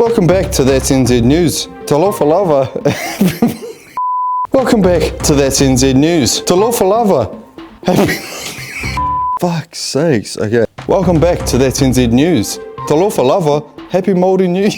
Welcome back to That's NZ News. Talofa lava. Welcome back to That's NZ News. Talofa lava. Fuck's sakes. Okay. Welcome back to That's NZ News. Talofa lava. Happy Māori New Year.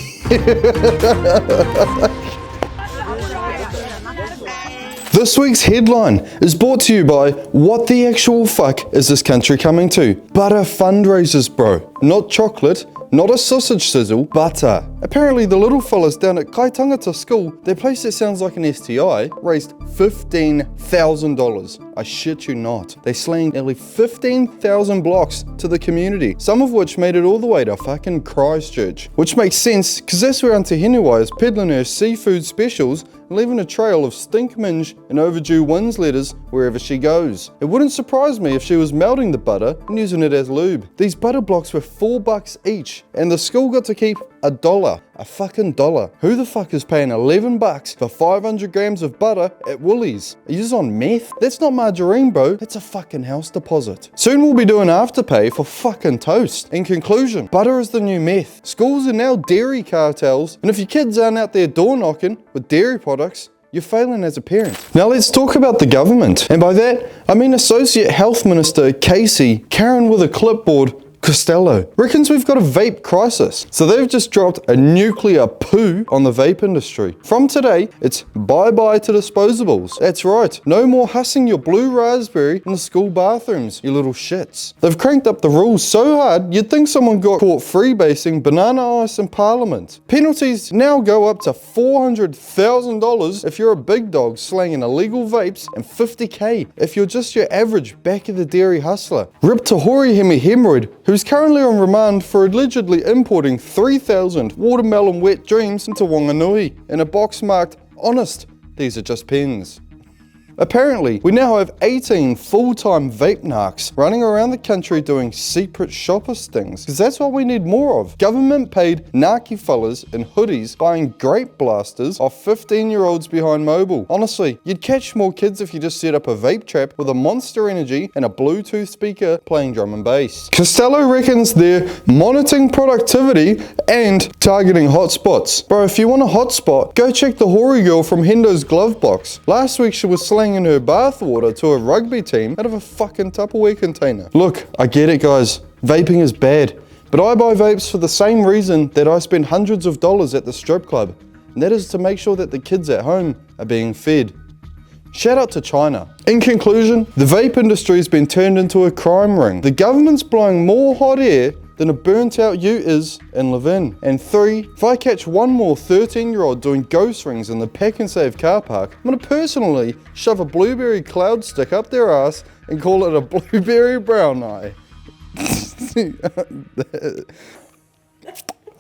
This week's headline is brought to you by what the actual fuck is this country coming to? Butter fundraisers, bro. Not chocolate, not a sausage sizzle, butter. Apparently the little fellas down at Kaitangata School, their place that sounds like an STI, raised $15,000. I shit you not. They slanged nearly 15,000 blocks to the community, some of which made it all the way to fucking Christchurch. Which makes sense, cause that's where Auntie Henua is peddling her seafood specials and leaving a trail of stink minge and overdue wins letters wherever she goes. It wouldn't surprise me if she was melting the butter and using it as lube. These butter blocks were $4 each, and the school got to keep $1. A fucking dollar. Who the fuck is paying $11 for 500 grams of butter at Woolies? Are you on meth? That's not margarine, bro. That's a fucking house deposit. Soon we'll be doing afterpay for fucking toast. In conclusion, butter is the new meth. Schools are now dairy cartels, and if your kids aren't out there door knocking with dairy products, you're failing as a parent. Now let's talk about the government. And by that, I mean Associate Health Minister Casey, Karen with a clipboard, Costello, reckons we've got a vape crisis. So they've just dropped a nuclear poo on the vape industry. From today, it's bye-bye to disposables. That's right, no more hussing your blue raspberry in the school bathrooms, you little shits. They've cranked up the rules so hard, you'd think someone got caught freebasing banana ice in Parliament. Penalties now go up to $400,000 if you're a big dog slanging illegal vapes, and $50K if you're just your average back of the dairy hustler. Rip to Hori Hemi Hemorrhoid, who's currently on remand for allegedly importing 3,000 watermelon wet dreams into Wanganui in a box marked, honest, these are just pens. Apparently, we now have 18 full-time vape narcs running around the country doing secret shopper stings, because that's what we need more of. Government-paid narky fellas in hoodies buying grape blasters off 15-year-olds behind mobile. Honestly, you'd catch more kids if you just set up a vape trap with a Monster Energy and a Bluetooth speaker playing drum and bass. Costello reckons they're monitoring productivity and targeting hotspots. Bro, if you want a hotspot, go check the Hori girl from Hendo's glove box. Last week she was slanging in her bathwater to a rugby team out of a fucking Tupperware container. Look, I get it guys, vaping is bad, but I buy vapes for the same reason that I spend hundreds of dollars at the strip club, and that is to make sure that the kids at home are being fed. Shout out to China. In conclusion, the vape industry has been turned into a crime ring. The government's blowing more hot air than a burnt out ute is in Levin. And 3, if I catch one more 13-year-old doing ghost rings in the Pack and Save car park, I'm gonna personally shove a blueberry cloud stick up their ass and call it a blueberry brown eye.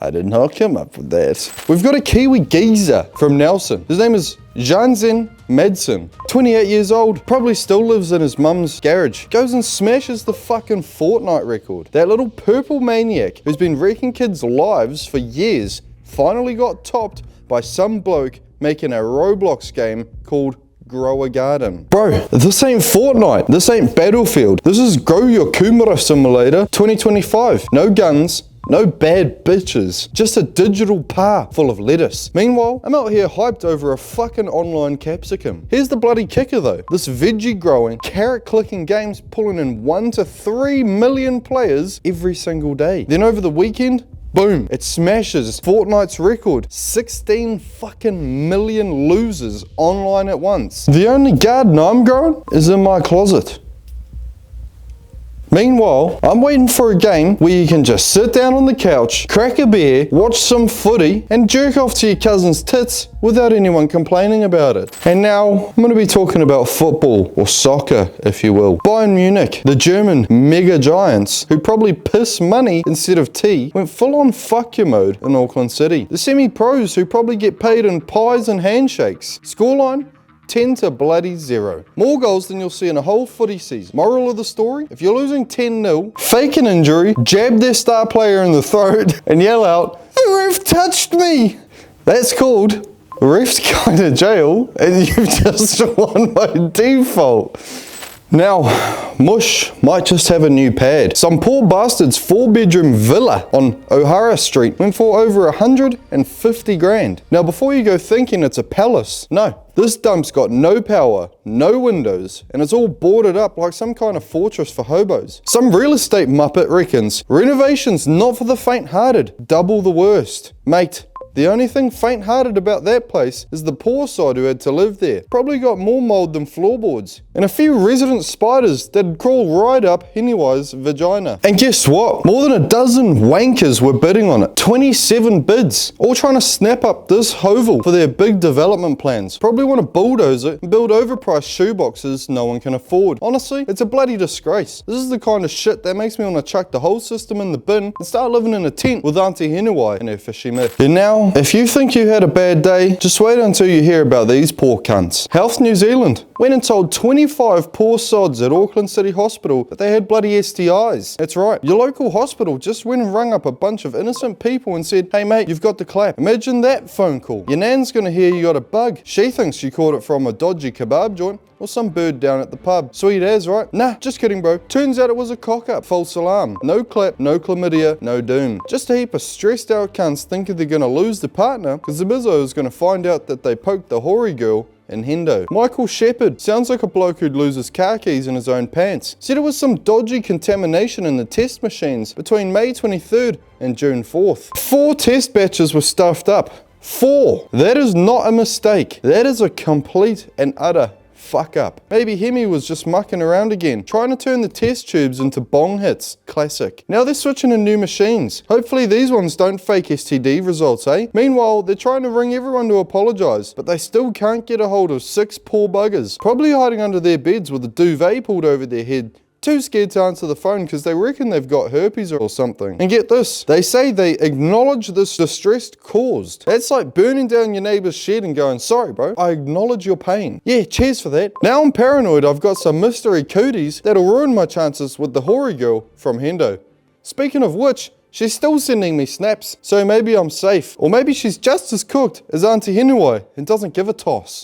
I did not come up with that. We've got a Kiwi geezer from Nelson. His name is Janzen Madsen, 28 years old, probably still lives in his mum's garage. Goes and smashes the fucking Fortnite record. That little purple maniac who's been wrecking kids' lives for years finally got topped by some bloke making a Roblox game called Grow a Garden. Bro, this ain't Fortnite. This ain't Battlefield. This is Grow Your Kumara Simulator 2025. No guns. No bad bitches, just a digital par full of lettuce. Meanwhile, I'm out here hyped over a fucking online capsicum. Here's the bloody kicker though. This veggie growing, carrot clicking game's pulling in 1 to 3 million players every single day. Then over the weekend, boom, it smashes Fortnite's record. 16 fucking million losers online at once. The only garden I'm growing is in my closet. Meanwhile, I'm waiting for a game where you can just sit down on the couch, crack a beer, watch some footy, and jerk off to your cousin's tits without anyone complaining about it. And now, I'm going to be talking about football, or soccer, if you will. Bayern Munich, the German mega giants, who probably piss money instead of tea, went full on fuck you mode in Auckland City. The semi-pros, who probably get paid in pies and handshakes. Scoreline? 10 to bloody 0. More goals than you'll see in a whole footy season. Moral of the story? If you're losing 10-0, fake an injury, jab their star player in the throat, and yell out, "The ref touched me!" That's called ref's going to jail, and you've just won by default. Now, Mush might just have a new pad. Some poor bastard's 4-bedroom villa on O'Hara Street went for over 150 grand. Now, before you go thinking it's a palace, no. This dump's got no power, no windows, and it's all boarded up like some kind of fortress for hobos. Some real estate muppet reckons renovation's not for the faint-hearted, double the worst. Mate, the only thing faint-hearted about that place is the poor sod who had to live there. Probably got more mold than floorboards. And a few resident spiders that'd crawl right up Hennywise's vagina. And guess what? More than a dozen wankers were bidding on it. 27 bids. All trying to snap up this hovel for their big development plans. Probably want to bulldoze it and build overpriced shoeboxes no one can afford. Honestly, it's a bloody disgrace. This is the kind of shit that makes me want to chuck the whole system in the bin and start living in a tent with Auntie Henywise and her fishy myth. And now, if you think you had a bad day, just wait until you hear about these poor cunts. Health New Zealand went and told 25 poor sods at Auckland City Hospital that they had bloody STIs. That's right, your local hospital just went and rung up a bunch of innocent people and said, hey mate, you've got the clap. Imagine that phone call. Your nan's gonna hear you got a bug. She thinks you caught it from a dodgy kebab joint or some bird down at the pub. Sweet as, right? Nah, just kidding bro. Turns out it was a cock-up. False alarm. No clap, no chlamydia, no doom. Just a heap of stressed out cunts thinking they're gonna lose the partner because the bizzo is gonna find out that they poked the hoary girl in Hendo. Michael Shepherd sounds like a bloke who'd lose his car keys in his own pants. Said it was some dodgy contamination in the test machines between May 23rd and June 4th. 4 test batches were stuffed up. 4! That is not a mistake. That is a complete and utter fuck up. Maybe Hemi was just mucking around again, trying to turn the test tubes into bong hits. Classic. Now they're switching to new machines. Hopefully these ones don't fake STD results, eh? Meanwhile, they're trying to ring everyone to apologise, but they still can't get a hold of 6 poor buggers, probably hiding under their beds with a duvet pulled over their head. Too scared to answer the phone because they reckon they've got herpes or something. And get this, they say they acknowledge this distress caused. That's like burning down your neighbour's shed and going, sorry bro, I acknowledge your pain. Yeah, cheers for that. Now I'm paranoid I've got some mystery cooties that'll ruin my chances with the hoary girl from Hendo. Speaking of which, she's still sending me snaps, so maybe I'm safe. Or maybe she's just as cooked as Auntie Henywise and doesn't give a toss.